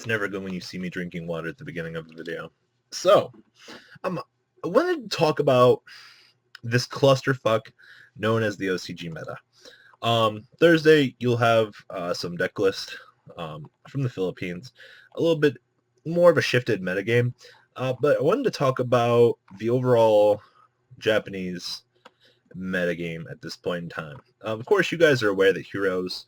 It's never good when you see me drinking water at the beginning of the video. So, I wanted to talk about this clusterfuck known as the OCG meta. Thursday, you'll have some deck list from the Philippines, a little bit more of a shifted metagame, but I wanted to talk about the overall Japanese metagame at this point in time. Of course, you guys are aware that heroes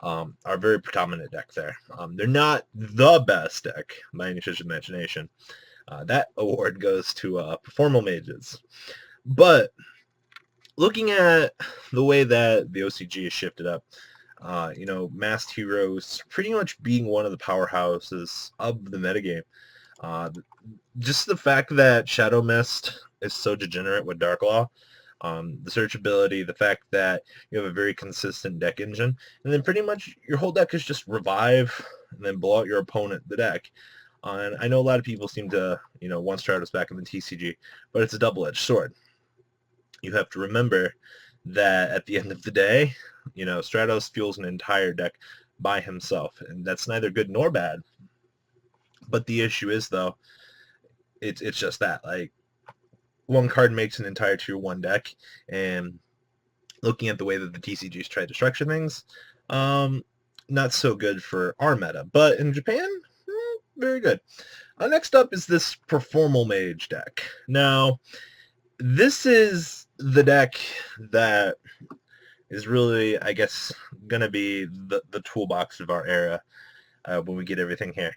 are a very predominant deck there. They're not the best deck by any stretch of imagination. That award goes to Performal Mages. But looking at the way that the OCG is shifted up, Masked Heroes pretty much being one of the powerhouses of the metagame. Just the fact that Shadow Mist is so degenerate with Dark Law, the searchability, the fact that you have a very consistent deck engine, and then pretty much your whole deck is just revive and then blow out your opponent, the deck. And I know a lot of people seem to, want Stratos back in the TCG, but it's a double-edged sword. You have to remember that at the end of the day, Stratos fuels an entire deck by himself, and that's neither good nor bad. But the issue is, though, it's just that, like, one card makes an entire tier 1 deck, and looking at the way that the TCGs try to structure things, not so good for our meta. But in Japan, very good. Next up is this Performal Mage deck. Now, this is the deck that is really, I guess, going to be the toolbox of our era when we get everything here.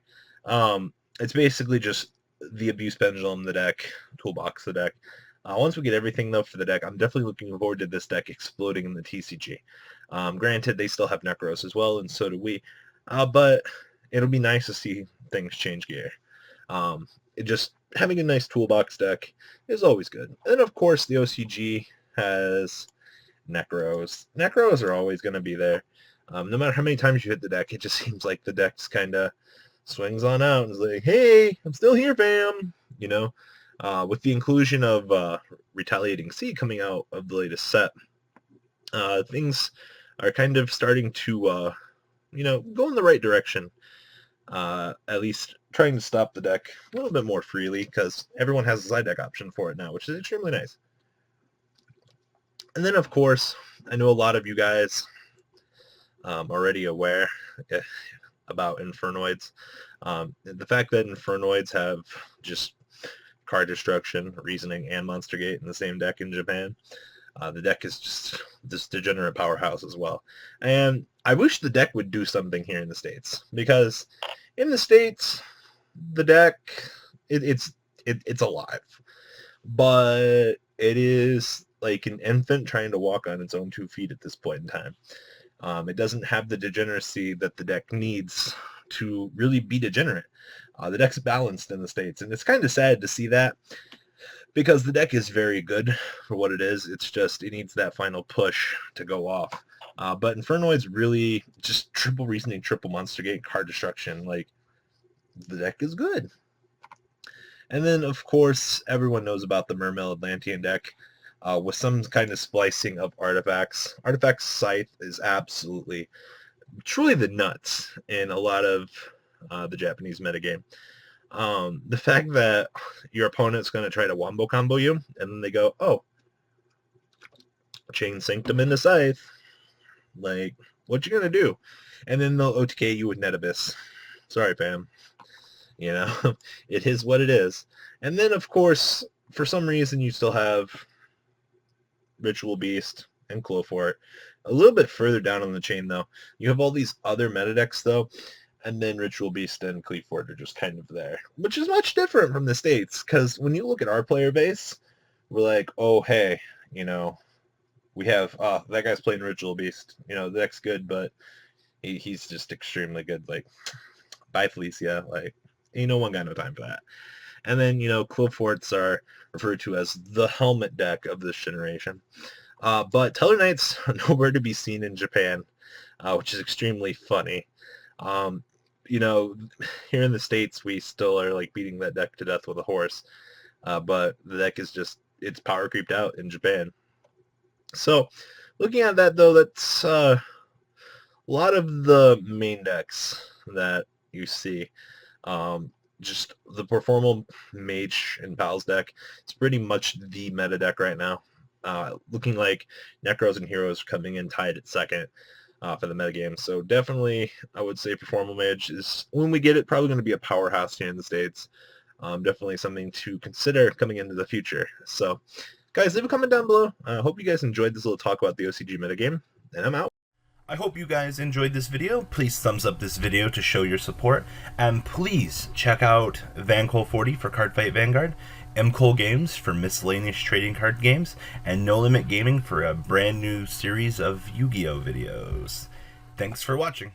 It's basically just the Abuse Pendulum, the deck, toolbox, the deck. Once we get everything, though, for the deck, I'm definitely looking forward to this deck exploding in the TCG. Granted, they still have Necros as well, and so do we. But it'll be nice to see things change gear. Just having a nice toolbox deck is always good. And, of course, the OCG has Necros. Necros are always going to be there. No matter how many times you hit the deck, it just seems like the deck's kind of swings on out and is like, hey, I'm still here, fam. With the inclusion of Retaliating Sea coming out of the latest set, things are kind of starting to, go in the right direction. At least trying to stop the deck a little bit more freely, because everyone has a side deck option for it now, which is extremely nice. And then, of course, I know a lot of you guys already aware about Infernoids. The fact that Infernoids have just card destruction, reasoning, and Monster Gate in the same deck in Japan. The deck is just this degenerate powerhouse as well. And I wish the deck would do something here in the States, because in the States, the deck, it's alive. But it is like an infant trying to walk on its own 2 feet at this point in time. It doesn't have the degeneracy that the deck needs to really be degenerate. The deck's balanced in the States, and it's kind of sad to see that, because the deck is very good for what it is. It's just, it needs that final push to go off. But Infernoid's really just triple reasoning, triple Monster Gate, card destruction. Like, the deck is good. And then, of course, everyone knows about the Mermail Atlantean deck with some kind of splicing of artifacts. Artifact Scythe is absolutely, truly the nuts in a lot of the Japanese metagame. The fact that your opponent's going to try to wombo combo you, and then they go, oh, Chain Sanctum into Scythe. Like, what you going to do? And then they'll OTK you with Net Abyss. Sorry, fam. It is what it is. And then, of course, for some reason, you still have Ritual Beast and Clofort. A little bit further down on the chain, though, you have all these other meta decks, though, and then Ritual Beast and Cleafort are just kind of there, which is much different from the States, because when you look at our player base, we're like, oh, hey, we have, that guy's playing Ritual Beast. The deck's good, but he's just extremely good. Like, bye, Felicia. Like, no one got no time for that. And then, Cloforts are referred to as the helmet deck of this generation. But Teller Knights are nowhere to be seen in Japan, which is extremely funny. Here in the States, we still are like beating that deck to death with a horse. But the deck is just, it's power creeped out in Japan. So looking at that, though, that's a lot of the main decks that you see. Just the Performal Mage and Pals deck, it's pretty much the meta deck right now. Looking like Necros and Heroes coming in tied at second for the metagame. So definitely, I would say Performal Mage is, when we get it, probably going to be a powerhouse here in the States. Definitely something to consider coming into the future. So, guys, leave a comment down below. I hope you guys enjoyed this little talk about the OCG metagame, and I'm out. I hope you guys enjoyed this video. Please thumbs up this video to show your support, and please check out Vanguard for Cardfight Vanguard, M-Kohl Games for miscellaneous trading card games, and No Limit Gaming for a brand new series of Yu-Gi-Oh videos. Thanks for watching.